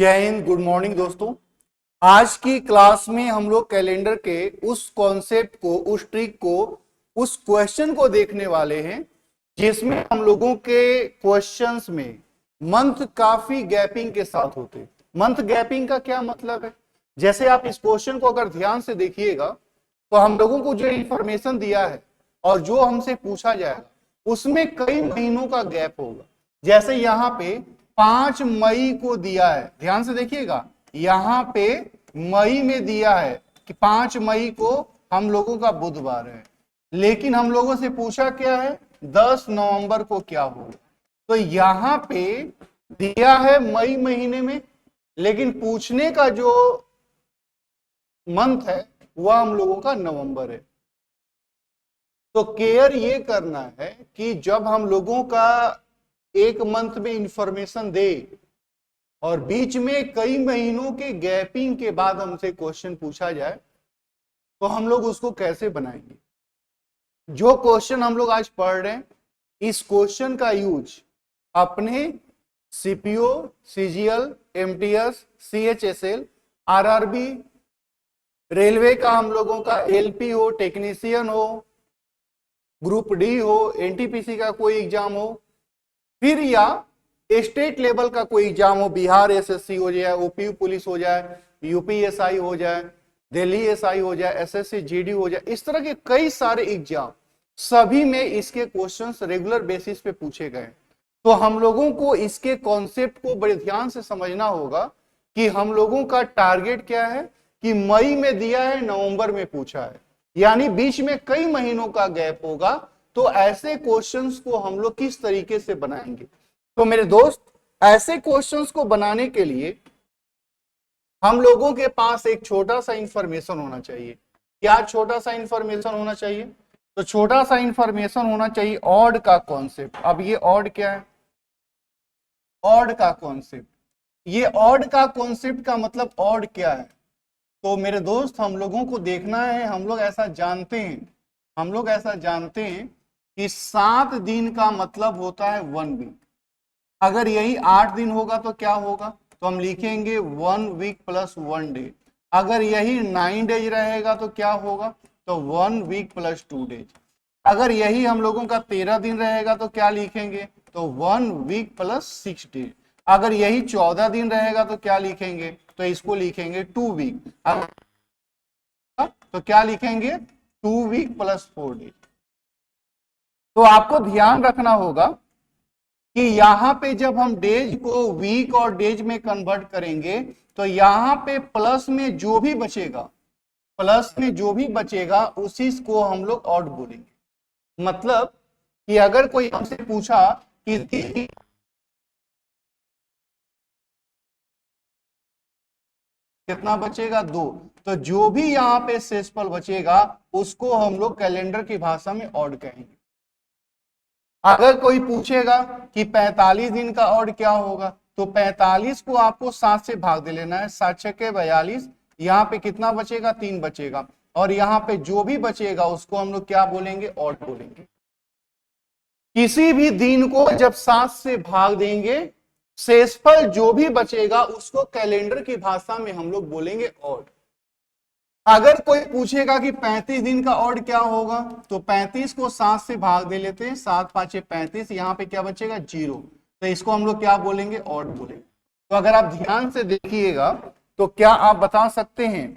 जय Hind, good morning दोस्तों। आज की क्लास में हम लोग कैलेंडर के उस कॉन्सेप्ट को, उस ट्रिक को, उस क्वेश्चन को देखने वाले हैं जिसमें हम लोगों के क्वेश्चंस में मंथ काफी गैपिंग के साथ होते। मंथ गैपिंग का क्या मतलब है? जैसे आप इस क्वेश्चन को अगर ध्यान से देखिएगा तो हम लोगों को जो इंफॉर्मेशन दिया है और जो हमसे पूछा जाएगा उसमें कई महीनों का गैप होगा। जैसे यहाँ पे 5 मई को दिया है, ध्यान से देखिएगा, यहां पे मई में दिया है कि 5 मई को हम लोगों का बुधवार है, लेकिन हम लोगों से पूछा क्या है 10 नवंबर को क्या होगा। तो यहां पे दिया है मई महीने में, लेकिन पूछने का जो मंथ है वह हम लोगों का नवंबर है। तो केयर ये करना है कि जब हम लोगों का एक मंथ में इंफॉर्मेशन दे और बीच में कई महीनों के गैपिंग के बाद हमसे क्वेश्चन पूछा जाए तो हम लोग उसको कैसे बनाएंगे। जो क्वेश्चन हम लोग आज पढ़ रहे हैं, इस क्वेश्चन का यूज अपने CPO, CGL, MTS, CHSL, RRB, railway का हम लोगों का एलपी हो, टेक्नीशियन हो, ग्रुप डी हो, एनटीपीसी का कोई एग्जाम हो, फिर या स्टेट लेवल का कोई एग्जाम हो, बिहार एसएससी हो जाए, ओपीयू पुलिस हो जाए, यूपीएसआई हो जाए, दिल्ली एसआई हो जाए, एसएससी जीडी हो जाए, इस तरह के कई सारे एग्जाम, सभी में इसके क्वेश्चंस रेगुलर बेसिस पे पूछे गए। तो हम लोगों को इसके कॉन्सेप्ट को बड़े ध्यान से समझना होगा कि हम लोगों का टारगेट क्या है कि मई में दिया है, नवंबर में पूछा है, यानी बीच में कई महीनों का गैप होगा। तो ऐसे क्वेश्चंस को हम लोग किस तरीके से बनाएंगे? तो मेरे दोस्त, ऐसे क्वेश्चंस को बनाने के लिए हम लोगों के पास एक छोटा सा इंफॉर्मेशन होना चाहिए। क्या छोटा सा इंफॉर्मेशन होना चाहिए? तो छोटा सा इंफॉर्मेशन होना चाहिए ऑड का कॉन्सेप्ट। अब ये ऑड क्या है? ऑड का कॉन्सेप्ट, ये ऑड का कॉन्सेप्ट का मतलब ऑड क्या है? तो मेरे दोस्त, हम लोगों को देखना है, हम लोग ऐसा जानते हैं कि 7 दिन का मतलब होता है 1 वीक। अगर यही 8 दिन होगा तो क्या होगा? तो हम लिखेंगे 1 वीक प्लस 1 डे। अगर यही 9 डेज रहेगा तो क्या होगा? तो 1 वीक प्लस 2 डेज। अगर यही हम लोगों का 13 दिन रहेगा तो क्या लिखेंगे? तो 1 वीक प्लस 6 डेज। अगर यही 14 दिन रहेगा तो क्या लिखेंगे? तो इसको लिखेंगे 2 वीक। तो क्या लिखेंगे? 2 वीक प्लस 4 डेज। तो आपको ध्यान रखना होगा कि यहां पे जब हम डेज को वीक और डेज में कन्वर्ट करेंगे तो यहां पे प्लस में जो भी बचेगा उसी को हम लोग ऑड बोलेंगे। मतलब कि अगर कोई हमसे पूछा कि कितना बचेगा 2, तो जो भी यहाँ पे शेषफल बचेगा उसको हम लोग कैलेंडर की भाषा में ऑड कहेंगे। अगर कोई पूछेगा कि 45 दिन का ऑड क्या होगा, तो 45 को आपको 7 से भाग दे लेना है, 7 छक्के 42, यहाँ पे कितना बचेगा? 3 बचेगा, और यहाँ पे जो भी बचेगा उसको हम लोग क्या बोलेंगे? ऑड बोलेंगे। किसी भी दिन को जब 7 से भाग देंगे, शेषफल जो भी बचेगा उसको कैलेंडर की भाषा में हम लोग बोलेंगे ऑड। अगर कोई पूछेगा कि 35 दिन का ऑड क्या होगा, तो 35 को 7 से भाग दे लेते हैं, 7 5 35, यहाँ पे क्या बचेगा? 0। तो इसको हम लोग क्या बोलेंगे? ऑड बोलेंगे। तो अगर आप ध्यान से देखिएगा तो क्या आप बता सकते हैं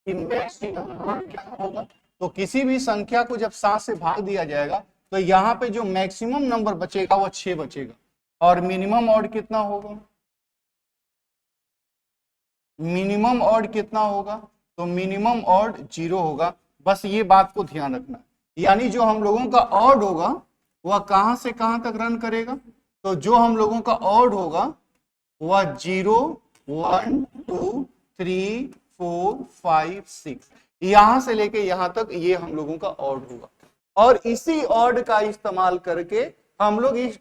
कि मैक्सिमम क्या होगा? तो किसी भी संख्या को जब 7 से भाग दिया जाएगा तो यहाँ पे जो मैक्सिमम नंबर बचेगा वो 6 बचेगा, और मिनिमम ऑड कितना होगा? मिनिमम ऑड कितना होगा? तो मिनिमम ऑड 0 होगा। बस ये बात को ध्यान रखना, यानी जो हम लोगों का ऑड होगा वह कहां से कहां तक रन करेगा? तो जो हम लोगों का ऑड होगा वह 0 1 2 3 4 5 6, यहां से लेके यहां तक ये हम लोगों का ऑड होगा। और इसी ऑड का इस्तेमाल करके हम लोग इस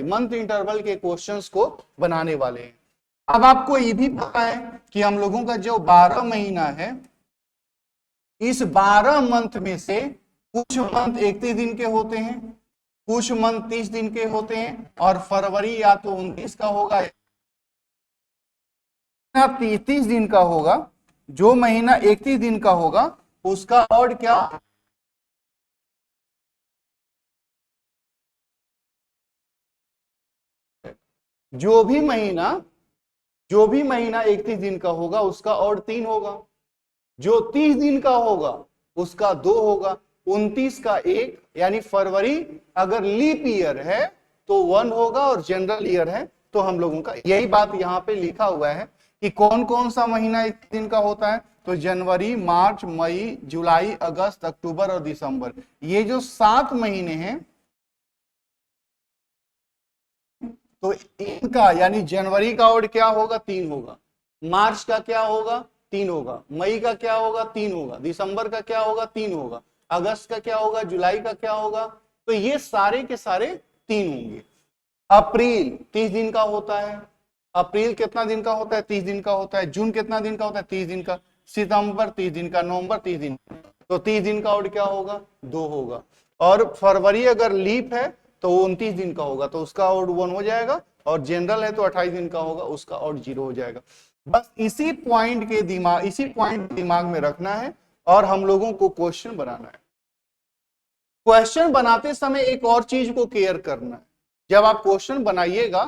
मंथ इंटरवल के क्वेश्चंस को बनाने वाले हैं। अब आपको ये भी पता है कि हम लोगों का जो 12 महीना है, इस 12 मंथ में से कुछ मंथ 31 दिन के होते हैं, कुछ मंथ 30 दिन के होते हैं, और फरवरी या तो 29 का होगा या 30 दिन का होगा। जो महीना 31 दिन का होगा उसका ऑड क्या, जो भी महीना 31 दिन का होगा उसका ऑड 3 होगा, जो 30 दिन का होगा उसका 2 होगा, 29 का 1, यानी फरवरी अगर लीप ईयर है तो 1 होगा, और जनरल ईयर है तो हम लोगों का, यही बात यहाँ पे लिखा हुआ है कि कौन कौन सा महीना 1 दिन का होता है। तो जनवरी, मार्च, मई, जुलाई, अगस्त, अक्टूबर और दिसंबर, ये जो 7 महीने हैं, तो इनका यानी जनवरी का ऑड क्या होगा, 3 होगा, मार्च का क्या होगा, 3 होगा, मई का क्या होगा, 3 होगा, दिसंबर का क्या होगा, 3 होगा, अगस्त का क्या होगा, जुलाई का क्या होगा, तो ये सारे के सारे 3 होंगे। अप्रैल 30 दिन का होता है, अप्रैल कितना दिन का होता है, 30 दिन का होता है। जून कितना दिन का होता है, 30 दिन का। सितंबर 30 दिन का, नवंबर 30 दिन का, तो 30 दिन का ऑड क्या होगा, 2 होगा। और फरवरी अगर लीप है तो 29 दिन का होगा, तो उसका ऑड 1 हो जाएगा, और जनरल है तो 28 दिन का होगा, उसका ऑड 0 हो जाएगा। बस इसी पॉइंट दिमाग में रखना है, और हम लोगों को क्वेश्चन बनाना है। क्वेश्चन बनाते समय एक और चीज को केयर करना है, जब आप क्वेश्चन बनाइएगा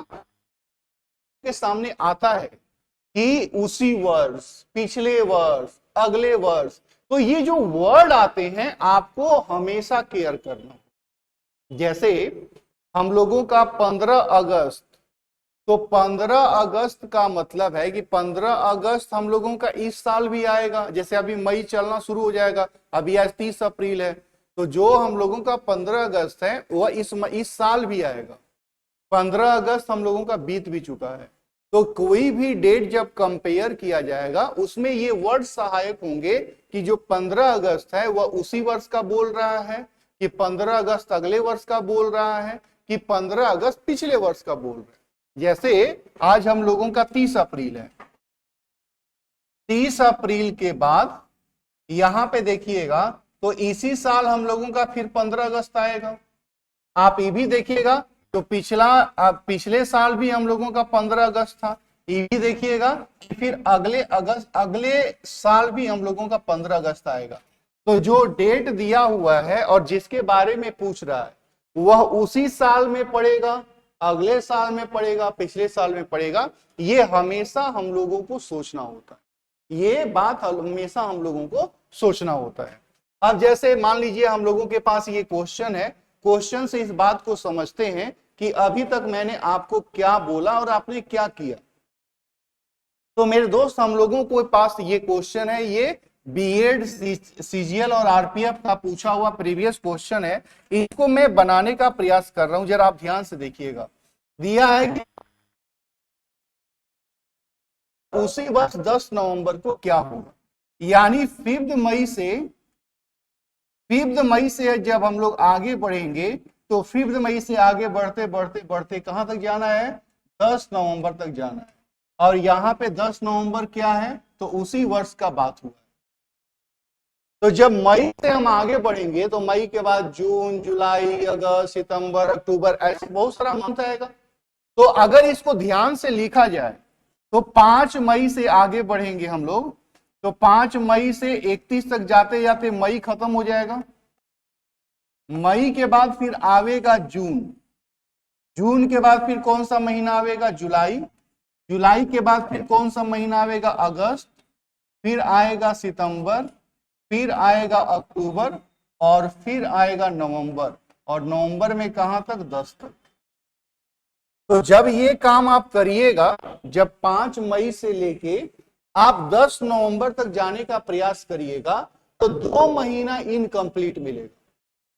के सामने आता है कि उसी वर्ष, पिछले वर्ष, अगले वर्ष, तो ये जो वर्ड आते हैं आपको हमेशा केयर करना। जैसे हम लोगों का 15 अगस्त, तो 15 अगस्त का मतलब है कि 15 अगस्त हम लोगों का इस साल भी आएगा। जैसे अभी मई चलना शुरू हो जाएगा, अभी आज 30 अप्रैल है, तो जो हम लोगों का 15 अगस्त है वह इस साल भी आएगा। 15 अगस्त हम लोगों का बीत भी चुका है। तो कोई भी डेट जब कंपेयर किया जाएगा उसमें ये वर्ड सहायक होंगे कि जो 15 अगस्त है वह उसी वर्ष का बोल रहा है, कि 15 अगस्त अगले वर्ष का बोल रहा है, कि 15 अगस्त पिछले वर्ष का बोल रहा है। जैसे आज हम लोगों का 30 अप्रैल है, 30 अप्रैल के बाद यहां पे देखिएगा तो इसी साल हम लोगों का फिर 15 अगस्त आएगा। आप ये भी देखिएगा तो पिछले साल भी हम लोगों का 15 अगस्त था, ये भी देखिएगा कि फिर अगले साल भी हम लोगों का 15 अगस्त आएगा। तो जो डेट दिया हुआ है और जिसके बारे में पूछ रहा है वह उसी साल में पड़ेगा, अगले साल में पड़ेगा, पिछले साल में पड़ेगा। ये हमेशा हम लोगों को सोचना होता है, ये बात हमेशा हम लोगों को सोचना होता है। अब जैसे मान लीजिए हम लोगों के पास ये क्वेश्चन है, क्वेश्चन से इस बात को समझते हैं कि अभी तक मैंने आपको क्या बोला और आपने क्या किया। तो मेरे दोस्त हम लोगों के पास ये क्वेश्चन है, ये बीएड, सीजीएल और आरपीएफ का पूछा हुआ प्रीवियस क्वेश्चन है। इसको मैं बनाने का प्रयास कर रहा हूं, जरा आप ध्यान से देखिएगा। दिया है कि उसी वर्ष 10 नवंबर को क्या होगा, यानी 5 मई से जब हम लोग आगे बढ़ेंगे तो 5 मई से आगे बढ़ते बढ़ते बढ़ते कहां तक जाना है, 10 नवंबर तक जाना है। और यहां पे 10 नवंबर क्या है, तो उसी वर्ष का बात हुआ है। तो जब मई से हम आगे बढ़ेंगे तो मई के बाद जून, जुलाई, अगस्त, सितंबर, अक्टूबर, ऐसे बहुत सारा मंथ आएगा। तो अगर इसको ध्यान से लिखा जाए तो 5 मई से आगे बढ़ेंगे हम लोग, तो 5 मई से 31 तक जाते जाते मई खत्म हो जाएगा। मई के बाद फिर आवेगा जून, जून के बाद फिर कौन सा महीना आवेगा, जुलाई, जुलाई के बाद फिर कौन सा महीना आवेगा, अगस्त, फिर आएगा सितंबर, फिर आएगा अक्टूबर, और फिर आएगा नवंबर, और नवंबर में कहां तक, 10 तक। तो जब ये काम आप करिएगा, जब 5 मई से लेके आप 10 नवंबर तक जाने का प्रयास करिएगा तो 2 महीना इनकम्प्लीट मिलेगा।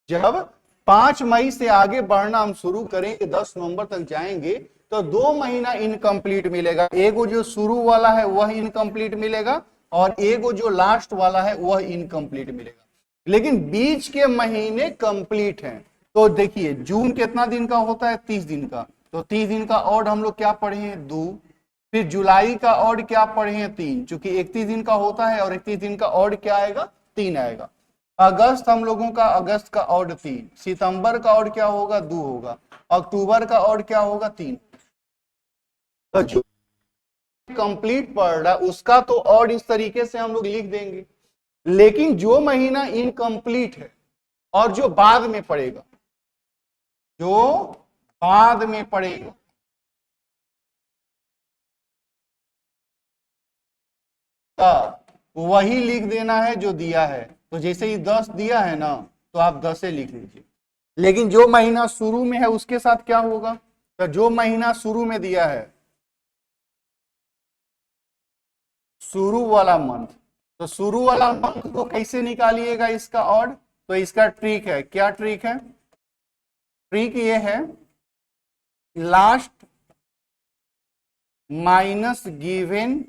जब 5 मई से आगे बढ़ना हम शुरू करेंगे, 10 नवंबर तक जाएंगे तो 2 महीना इनकम्प्लीट मिलेगा। एक जो शुरू वाला है वह इनकम्प्लीट मिलेगा, और एक जो लास्ट वाला है वह इनकम्प्लीट मिलेगा। लेकिन बीच के महीने कंप्लीट हैं। तो देखिए जून कितना दिन का होता है, 30 दिन का, तो 30 दिन का ऑड हम लोग क्या पढ़े हैं, 2। फिर जुलाई का ऑड क्या पढ़े हैं, 3, चूंकि 31 दिन का होता है और 31 दिन का ऑड क्या आएगा, 3 आएगा। अगस्त हम लोगों का, अगस्त का ऑड 3, सितंबर का ऑड क्या होगा 2 होगा, अक्टूबर का ऑड क्या होगा 3। तो जो कंप्लीट पढ़ रहा है उसका तो ऑड इस तरीके से हम लोग लिख देंगे, लेकिन जो महीना इनकम्प्लीट है और जो बाद में पड़ेगा, जो बाद में पड़ेगा, वही लिख देना है जो दिया है। तो जैसे ही 10 दिया है ना, तो आप 10 लिख लीजिए, लेकिन जो महीना शुरू में है उसके साथ क्या होगा, तो जो महीना शुरू में दिया है, शुरू वाला मंथ, तो शुरू वाला मंथ को कैसे निकालिएगा इसका ऑड, तो इसका ट्रिक है, क्या ट्रिक है, ट्रिक ये है लास्ट माइनस गिवन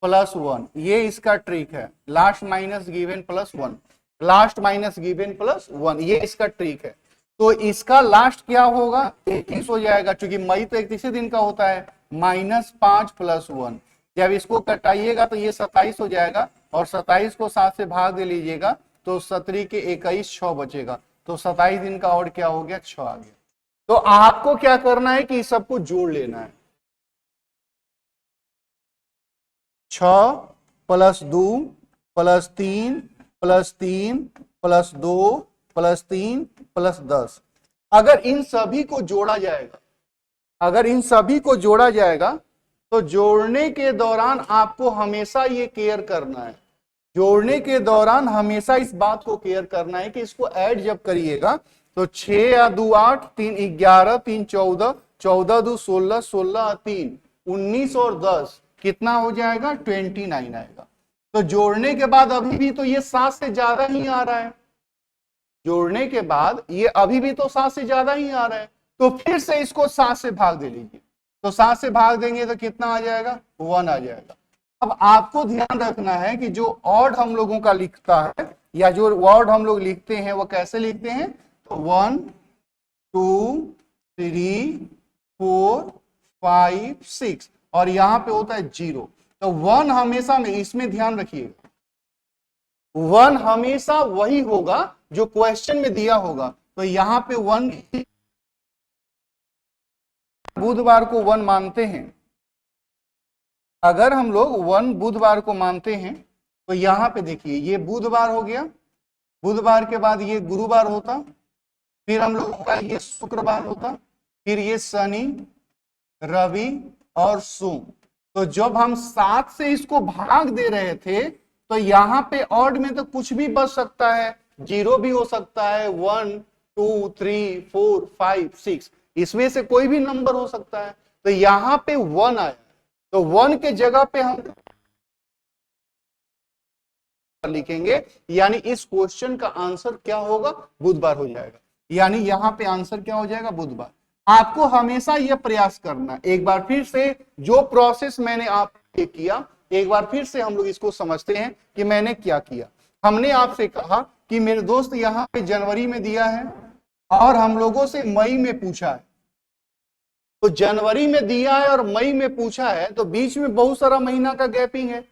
+1, ये इसका ट्रिक है, last minus given +1, last minus given +1, ये इसका ट्रिक है। तो इसका लास्ट क्या होगा 31 हो जाएगा, क्योंकि मई तो 31 दिन का होता है, -5 + 1, जब इसको कटाइएगा तो ये 27 हो जाएगा, और 27 को 7 से भाग दे लीजिएगा तो 17 के 21 6 बचेगा, तो 27 दिन का और क्या हो गया 6 आ गया। तो आपको क्या करना है कि इस सबको जोड़ लेना है, 6 + 2 + 3 + 3 + 2 + 3 + 10। अगर इन सभी को जोड़ा जाएगा, अगर इन सभी को जोड़ा जाएगा तो जोड़ने के दौरान आपको हमेशा ये केयर करना है, जोड़ने के दौरान हमेशा इस बात को केयर करना है कि इसको ऐड जब करिएगा तो 6 या 2 8, 3 11, 3 14, 14 2 16, 16 3 19 और 10 कितना हो जाएगा 29 आएगा। तो जोड़ने के बाद अभी भी तो ये 7 से ज्यादा ही आ रहा है, जोड़ने के बाद ये अभी भी तो 7 से ज्यादा ही आ रहा है, तो फिर से इसको 7 से भाग दे लीजिए, तो 7 से भाग देंगे तो कितना आ जाएगा 1 आ जाएगा। अब आपको ध्यान रखना है कि जो ऑड हम लोगों का लिखता है या जो वर्ड हम लोग लिखते हैं वो कैसे लिखते हैं, तो 1 2 3 4 5 6 और यहां पे होता है 0। तो 1 हमेशा में, इसमें ध्यान रखिएगा, 1 हमेशा वही होगा जो क्वेश्चन में दिया होगा। तो यहां पे 1 बुधवार को 1 मानते हैं, अगर हम लोग 1 बुधवार को मानते हैं तो यहां पे देखिए ये बुधवार हो गया, बुधवार के बाद ये गुरुवार होता, फिर हम लोग का ये शुक्रवार होता, फिर ये शनि रवि और सोम। तो जब हम 7 से इसको भाग दे रहे थे तो यहां पे ऑड में तो कुछ भी बच सकता है, 0 भी हो सकता है, 1 2 3 4 5 6, इसमें से कोई भी नंबर हो सकता है। तो यहां पे 1 आया, तो 1 के जगह पे हम लिखेंगे, यानी इस क्वेश्चन का आंसर क्या होगा बुधवार हो जाएगा, यानी यहां पे आंसर क्या हो जाएगा बुधवार। आपको हमेशा यह प्रयास करना, एक बार फिर से जो प्रोसेस मैंने आपसे किया, एक बार फिर से हम लोग इसको समझते हैं कि मैंने क्या किया। हमने आपसे कहा कि मेरे दोस्त यहां पे जनवरी में दिया है और हम लोगों से मई में पूछा है, तो जनवरी में दिया है और मई में पूछा है, तो बीच में बहुत सारा महीना का गैपिंग है,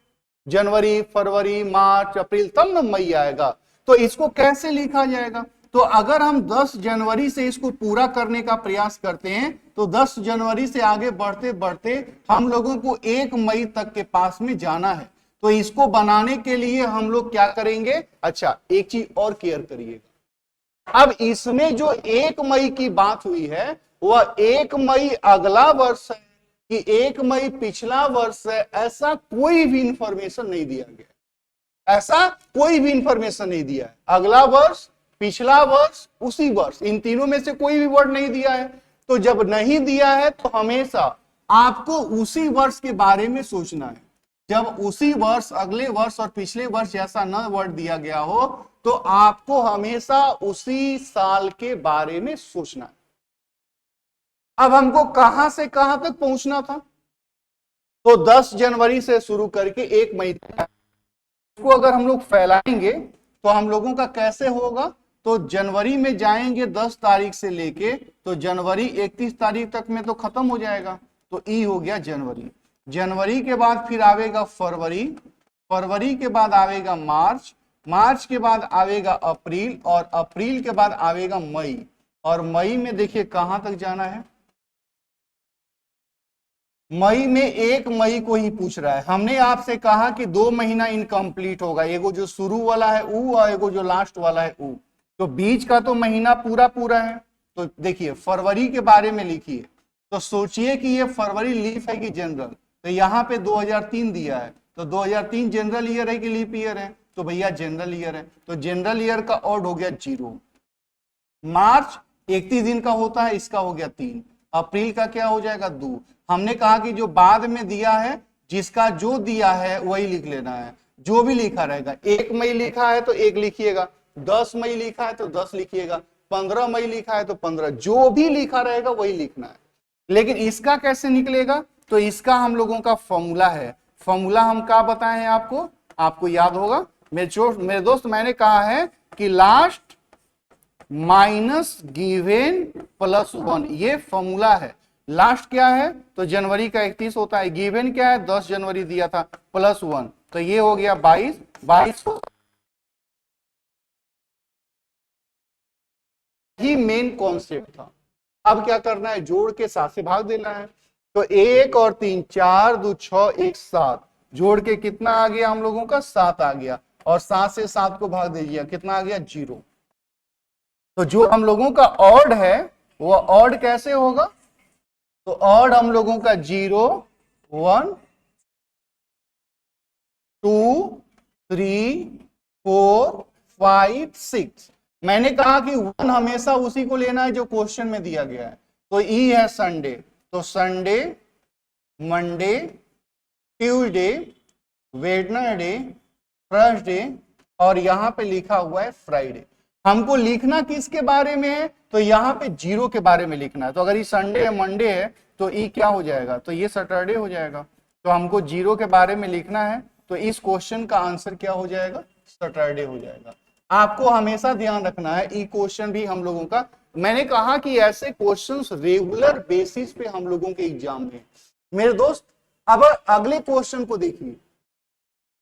जनवरी फरवरी मार्च अप्रैल, तब ना मई आएगा। तो इसको कैसे लिखा जाएगा, तो अगर हम 10 जनवरी से इसको पूरा करने का प्रयास करते हैं तो 10 जनवरी से आगे बढ़ते बढ़ते हम लोगों को 1 मई तक के पास में जाना है। तो इसको बनाने के लिए हम लोग क्या करेंगे, अच्छा एक चीज और केयर करिएगा, अब इसमें जो 1 मई की बात हुई है वह 1 मई अगला वर्ष है कि 1 मई पिछला वर्ष है, ऐसा कोई भी इंफॉर्मेशन नहीं दिया गया, ऐसा कोई भी इंफॉर्मेशन नहीं दिया है। अगला वर्ष पिछला वर्ष उसी वर्ष, इन तीनों में से कोई भी वर्ड नहीं दिया है। तो जब नहीं दिया है तो हमेशा आपको उसी वर्ष के बारे में सोचना है, जब उसी वर्ष अगले वर्ष और पिछले वर्ष जैसा न वर्ड दिया गया हो तो आपको हमेशा उसी साल के बारे में सोचना है। अब हमको कहां से कहां तक पहुंचना था, तो 10 जनवरी से शुरू करके 1 मई तक, इसको अगर हम लोग फैलाएंगे तो हम लोगों का कैसे होगा, तो जनवरी में जाएंगे 10 तारीख से लेके, तो जनवरी 31 तारीख तक में तो खत्म हो जाएगा, तो ई हो गया जनवरी। जनवरी के बाद फिर आवेगा फरवरी, फरवरी के बाद आवेगा मार्च, मार्च के बाद आवेगा अप्रैल, और अप्रैल के बाद आवेगा मई, और मई में देखिए कहां तक जाना है, मई में 1 मई को ही पूछ रहा है। हमने आपसे कहा कि 2 महीना इनकम्प्लीट होगा, एगो जो शुरू वाला है ऊ और एगो जो लास्ट वाला है ऊ, तो बीच का तो महीना पूरा पूरा है। तो देखिए फरवरी के बारे में लिखिए, तो सोचिए कि ये फरवरी लीफ है कि जनरल, तो यहाँ पे 2003 दिया है, तो 2003 जनरल ईयर है कि लीप ईयर है, तो भैया जनरल ईयर है, तो जनरल ईयर का ऑड हो गया 0। मार्च 31 दिन का होता है, इसका हो गया 3। अप्रैल का क्या हो जाएगा 2। हमने कहा कि जो बाद में दिया है, जिसका जो दिया है वही लिख लेना है, जो भी लिखा रहेगा। 1 मई लिखा है तो 1 लिखिएगा, 10 मई लिखा है तो 10 लिखिएगा, 15 मई लिखा है तो 15, जो भी लिखा रहेगा वही लिखना है। लेकिन इसका कैसे निकलेगा, तो इसका हम लोगों का फॉर्मूला है। फॉर्मूला हम क्या बताए हैं आपको, आपको याद होगा मेरे दोस्त, मैंने कहा है कि लास्ट माइनस गिवेन प्लस 1, ये फॉर्मूला है। लास्ट क्या है, तो जनवरी का 31 होता है, गिवेन क्या है 10 जनवरी दिया था, प्लस 1, तो ये हो गया 22 ही मेन कॉन्सेप्ट था। अब क्या करना है, जोड़ के 7 से भाग देना है, तो 1 और 3 4 2 6 1 7, जोड़ के कितना आ गया हम लोगों का 7 आ गया, और 7 से 7 को भाग दीजिए, कितना आ गया 0। तो जो हम लोगों का ऑड है वो ऑड कैसे होगा, तो ऑड हम लोगों का 0 1 2 3 4 5 6। मैंने कहा कि 1 हमेशा उसी को लेना है जो क्वेश्चन में दिया गया है। तो ई है संडे, तो Sunday, Monday, Tuesday, Wednesday, Thursday, और यहां पे लिखा हुआ है फ्राइडे। हमको लिखना किसके बारे में है, तो यहाँ पे 0 के बारे में लिखना है। तो अगर ये संडे है मंडे है तो ई क्या हो जाएगा, तो ये सैटरडे हो जाएगा। तो हमको 0 के बारे में लिखना है, तो इस क्वेश्चन का आंसर क्या हो जाएगा, सैटरडे हो जाएगा। आपको हमेशा ध्यान रखना है, ई क्वेश्चन भी हम लोगों का, मैंने कहा कि ऐसे क्वेश्चंस रेगुलर बेसिस पे हम लोगों के एग्जाम में। मेरे दोस्त अब अगले क्वेश्चन को देखिए,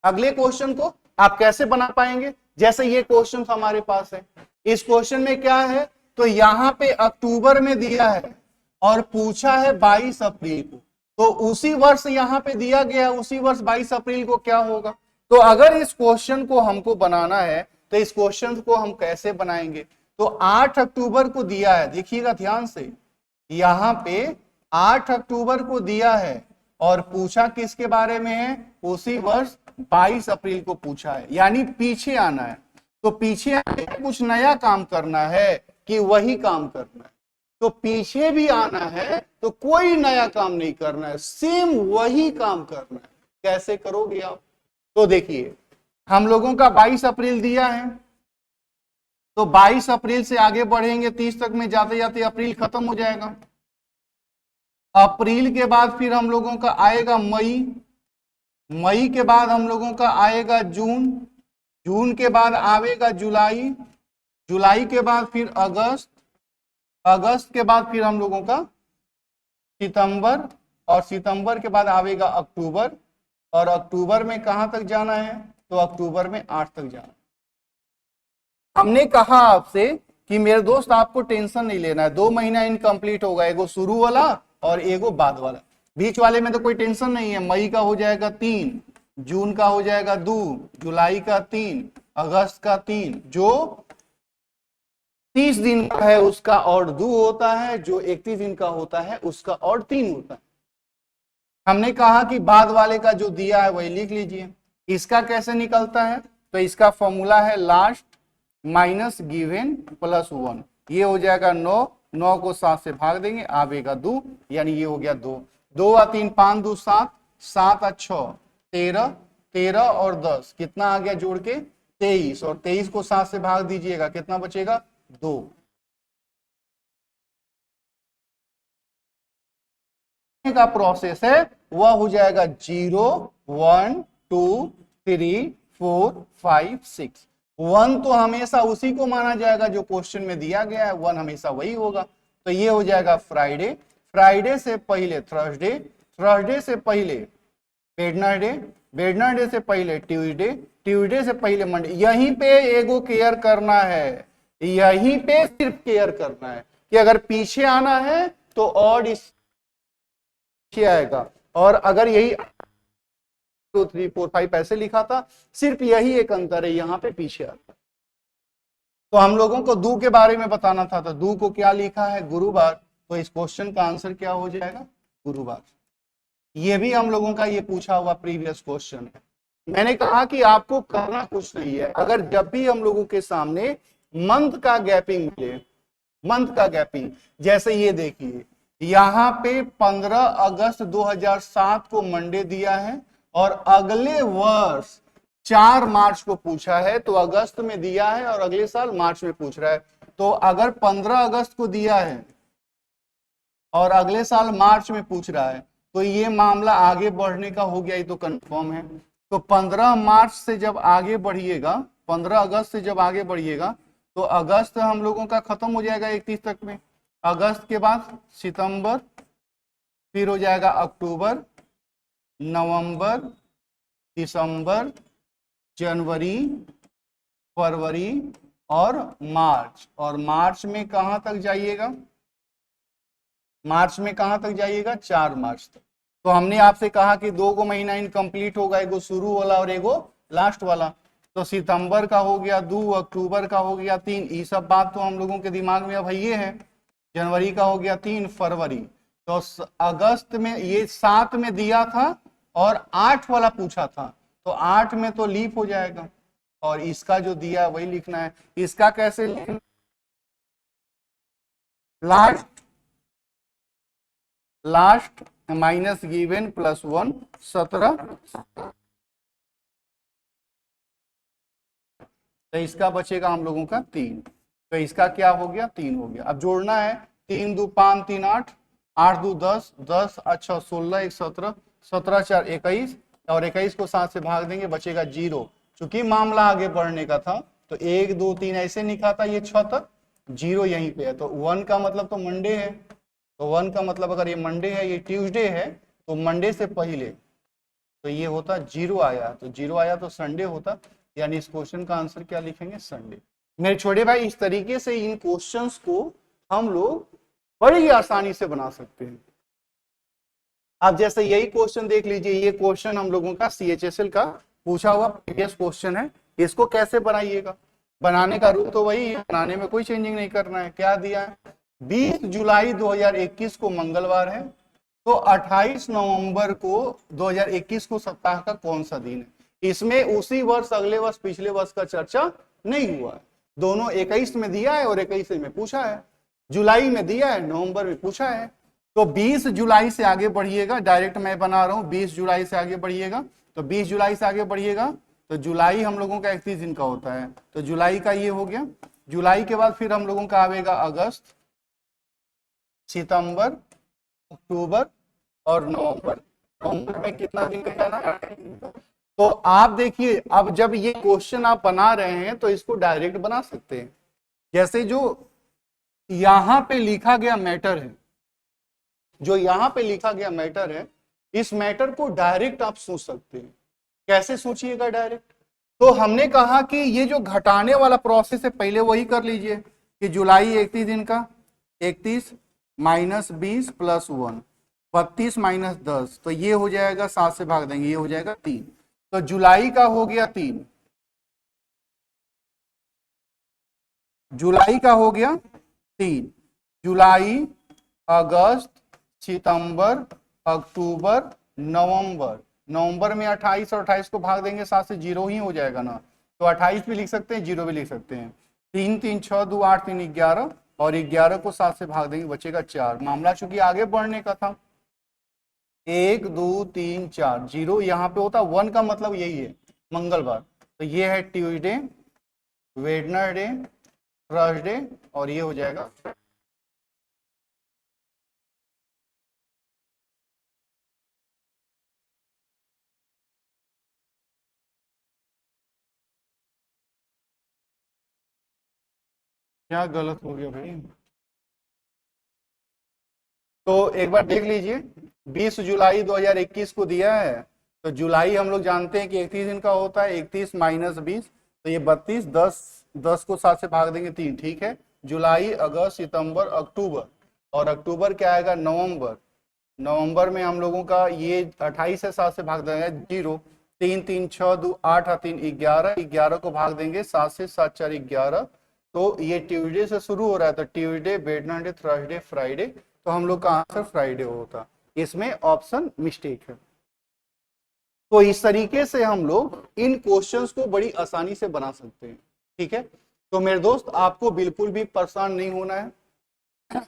अगले क्वेश्चन को आप कैसे बना पाएंगे। जैसे ये क्वेश्चन हमारे पास है, इस क्वेश्चन में क्या है, तो यहाँ पे अक्टूबर में दिया है और पूछा है 22 अप्रैल को, तो उसी वर्ष यहाँ पे दिया गया, उसी वर्ष 22 अप्रैल को क्या होगा। तो अगर इस क्वेश्चन को हमको बनाना है तो इस क्वेश्चन को हम कैसे बनाएंगे, तो 8 अक्टूबर को दिया है, देखिएगा ध्यान से, यहाँ पे 8 अक्टूबर को दिया है और पूछा किसके बारे में है, उसी वर्ष 22 अप्रैल को पूछा है, यानी पीछे आना है। तो पीछे आके कुछ नया काम करना है कि वही काम करना है, तो पीछे भी आना है तो कोई नया काम नहीं करना है, सेम वही काम करना है। कैसे करोगे आप, तो देखिए हम लोगों का 22 अप्रैल दिया है, तो 22 अप्रैल से आगे बढ़ेंगे 30 तक में, जाते जाते अप्रैल खत्म हो जाएगा। अप्रैल के बाद फिर हम लोगों का आएगा मई, मई के बाद हम लोगों का आएगा जून, जून के बाद आएगा जुलाई, जुलाई के बाद फिर अगस्त, अगस्त के बाद फिर हम लोगों का सितंबर, और सितंबर के बाद आएगा अक्टूबर, और अक्टूबर में कहां तक जाना है, तो अक्टूबर में 8 तक जाना है। हमने कहा आपसे कि मेरे दोस्त आपको टेंशन नहीं लेना है, 2 महीना इनकम्प्लीट होगा, एगो शुरू वाला और एगो बाद वाला, बीच वाले में तो कोई टेंशन नहीं है। मई का हो जाएगा 3, जून का हो जाएगा 2, जुलाई का 3, अगस्त का 3, जो 30 दिन का है उसका और 2 होता है, जो 31 दिन का होता है उसका और 3 होता है। हमने कहा कि बाद वाले का जो दिया है वही लिख लीजिए। इसका कैसे निकलता है, तो इसका फॉर्मूला है लास्ट माइनस गिवन प्लस 1, ये हो जाएगा 9, 9 को 7 से भाग देंगे, आवेगा 2, यानी ये हो गया 2, 2 और 3 5 2 7, 7 और 6 13, 13 और 10 कितना आ गया जोड़ के 23, और 23 को 7 से भाग दीजिएगा, कितना बचेगा 2। का प्रोसेस है वह हो जाएगा 0 1 2 3 4 5 6। 1 तो हमेशा उसी को माना जाएगा जो क्वेश्चन में दिया गया है, 1 हमेशा वही होगा। तो ये हो जाएगा फ्राइडे, फ्राइडे से पहले थर्सडे, थर्सडे से पहले वेडनेसडे, वेडनेसडे से पहले ट्यूसडे, ट्यूसडे से पहले मंडे, यहीं पे एगो केयर करना है, यहीं पे सिर्फ केयर करना है कि अगर पीछे आना है तो ऑड इस पीछे आएगा, और अगर यही 2 3 4 5 ऐसे लिखा था, सिर्फ यही एक अंतर है, यहां पे पीछे आता। तो हम लोगों को दू के बारे में बताना था, तो दू को क्या लिखा है, गुरुवार, तो इस क्वेश्चन का आंसर क्या हो जाएगा, गुरुवार। ये भी हम लोगों का ये पूछा हुआ प्रीवियस क्वेश्चन है। मैंने कहा कि आपको करना कुछ नहीं है, अगर जब भी हम लोगों के सामने मंथ का गैपिंग मिले, मंथ का गैपिंग, जैसे ये देखिए यहां पे 15 अगस्त 2007 को मंडे दिया है और अगले वर्ष 4 मार्च को पूछा है, तो अगस्त में दिया है और अगले साल मार्च में पूछ रहा है। तो अगर 15 अगस्त को दिया है और अगले साल मार्च में पूछ रहा है, तो ये मामला आगे बढ़ने का हो गया, ये तो कंफर्म है। तो 15 मार्च से जब आगे बढ़िएगा, 15 अगस्त से जब आगे बढ़िएगा, तो अगस्त हम लोगों का खत्म हो जाएगा 31 तक में, अगस्त के बाद सितंबर, फिर हो जाएगा अक्टूबर, नवंबर, दिसंबर, जनवरी, फरवरी और मार्च। और मार्च में कहां तक जाइएगा, मार्च में कहां तक जाइएगा, 4 मार्च तक। तो हमने आपसे कहा कि 2 महीना इनकम्प्लीट होगा, एगो शुरू वाला और एगो लास्ट वाला। तो सितंबर का हो गया 2, अक्टूबर का हो गया 3, ये सब बात तो हम लोगों के दिमाग में अब ये है। जनवरी का हो गया 3, फरवरी, तो अगस्त में ये 7 में दिया था और 8 वाला पूछा था, तो 8 में तो लीप हो जाएगा, और इसका जो दिया वही लिखना है। इसका कैसे लिखना, लास्ट माइनस गिवन प्लस 1, 17, तो इसका बचेगा हम लोगों का 3, तो इसका क्या हो गया, 3 हो गया। अब जोड़ना है, 3 2 5 3 8, 8 2 10, 10 अच्छा 16 1 17, 17 4 21, और 21 को 7 से भाग देंगे, बचेगा 0। चूंकि मामला आगे बढ़ने का था, तो 1 2 3 ऐसे लिखा था, ये 6 तक, 0 यहीं पे है, तो 1 का मतलब तो मंडे है, तो 1 का मतलब अगर ये मंडे है, ये ट्यूसडे है, तो मंडे से पहले, तो ये होता 0 आया, तो 0 आया तो संडे होता, यानी इस क्वेश्चन का आंसर क्या लिखेंगे, संडे। मेरे छोटे भाई, इस तरीके से इन क्वेश्चंस को हम लोग बड़ी आसानी से बना सकते हैं। आप जैसे यही क्वेश्चन देख लीजिए, ये क्वेश्चन हम लोगों का CHSL का पूछा हुआ प्रीवियस क्वेश्चन है। इसको कैसे बनाइएगा, बनाने का रूल तो वही है, बनाने में कोई चेंजिंग नहीं करना है। क्या दिया है, 20 जुलाई 2021 को मंगलवार है, तो 28 नवंबर को 2021 को सप्ताह का कौन सा दिन है। इसमें उसी वर्ष, अगले वर्ष, पिछले वर्ष का चर्चा नहीं हुआ है। दोनों 21 में दिया है और 21 में पूछा है, जुलाई में दिया है, नवंबर में पूछा है। तो 20 जुलाई से आगे बढ़िएगा, डायरेक्ट मैं बना रहा हूं, 20 जुलाई से आगे बढ़िएगा, तो 20 जुलाई से आगे बढ़िएगा, तो जुलाई हम लोगों का 31 दिन का होता है, तो जुलाई का ये हो गया। जुलाई के बाद फिर हम लोगों का आवेगा अगस्त, सितंबर, अक्टूबर और नवंबर। नवंबर में कितना दिन का जाना है। तो आप देखिए, अब जब ये क्वेश्चन आप बना रहे हैं, तो इसको डायरेक्ट बना सकते हैं। जैसे जो यहां पे लिखा गया मैटर है, जो यहां पे लिखा गया मैटर है, इस मैटर को डायरेक्ट आप सोच सकते हैं। कैसे सोचिएगा डायरेक्ट, तो हमने कहा कि ये जो घटाने वाला प्रोसेस है, पहले वही कर लीजिए कि जुलाई 31 दिन का, 31 माइनस 20 प्लस 1, 32 माइनस 10, तो ये हो जाएगा 7 से भाग देंगे, ये हो जाएगा 3, तो जुलाई का हो गया 3, जुलाई का हो गया 3, जुलाई, अगस्त, सितंबर, अक्टूबर, नवंबर। नवंबर में 28 और 28 को भाग देंगे 7 से, 0 ही हो जाएगा ना, तो 28 भी लिख सकते हैं, 0 भी लिख सकते हैं। 3 3 6 2 8 3 11, और 11 को 7 से भाग देंगे, बचेगा 4। मामला चूंकि आगे बढ़ने का था, 1 2 3 4, 0 यहाँ पे होता, 1 का मतलब यही है मंगलवार, तो ये है ट्यूसडे, वेडनेसडे, थर्सडे, और ये हो जाएगा क्या गलत हो गया भाई। तो एक बार देख लीजिए, 20 जुलाई 2021 को दिया है, तो जुलाई हम लोग जानते हैं कि 31 दिन का होता है, 31 माइनस 20 तो ये 32, 10 को 7 से भाग देंगे 3, ठीक है। जुलाई, अगस्त, सितंबर, अक्टूबर, और अक्टूबर क्या आएगा, नवंबर। नवंबर में हम लोगों का ये 28 से 7 से भाग देंगे 0, 3 3 6 2 8 3 11, 11 को भाग देंगे 7 से, 7 4 11, तो ये ट्यूसडे से शुरू हो रहा है, तो ट्यूसडे, वेडनेसडे, थर्सडे, फ्राइडे, तो हम लोग का आंसर फ्राइडे होता। इसमें ऑप्शन मिस्टेक है। तो इस तरीके से हम लोग इन क्वेश्चंस को बड़ी आसानी से बना सकते हैं, ठीक है। तो मेरे दोस्त आपको बिल्कुल भी परेशान नहीं होना है।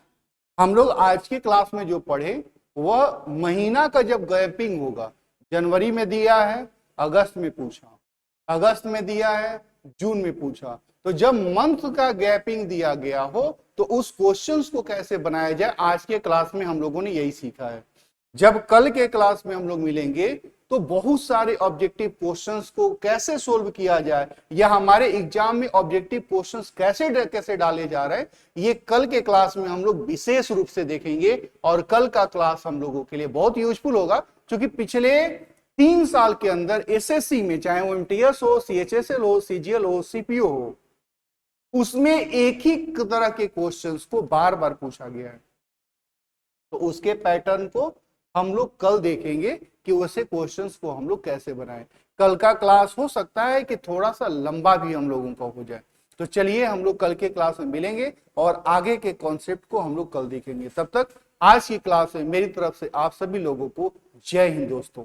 हम लोग आज की क्लास में जो पढ़े वह महीना का जब गैपिंग होगा, जनवरी में दिया है, अगस्त में पूछा, अगस्त में दिया है, जून में पूछा, तो जब मंथ का गैपिंग दिया गया हो तो उस क्वेश्चंस को कैसे बनाया जाए, आज के क्लास में हम लोगों ने यही सीखा है। जब कल के क्लास में हम लोग मिलेंगे तो बहुत सारे ऑब्जेक्टिव क्वेश्चंस को कैसे सोल्व किया जाए या हमारे एग्जाम में ऑब्जेक्टिव क्वेश्चंस कैसे डाले जा रहे हैं, ये कल के क्लास में हम लोग विशेष रूप से देखेंगे। और कल का क्लास हम लोगों के लिए बहुत यूजफुल होगा, क्योंकि पिछले 3 साल के अंदर एसएससी में, चाहे वो एमटीएस हो, सीएचएसएल हो, सीजीएल हो, सीपीओ हो, उसमें एक ही तरह के क्वेश्चंस को बार बार पूछा गया है। तो उसके पैटर्न को हम लोग कल देखेंगे कि वैसे क्वेश्चंस को हम लोग कैसे बनाएं। कल का क्लास हो सकता है कि थोड़ा सा लंबा भी हम लोगों का हो जाए। तो चलिए हम लोग कल के क्लास में मिलेंगे और आगे के कॉन्सेप्ट को हम लोग कल देखेंगे। तब तक आज की क्लास में मेरी तरफ से आप सभी लोगों को जय हिंद दोस्तों।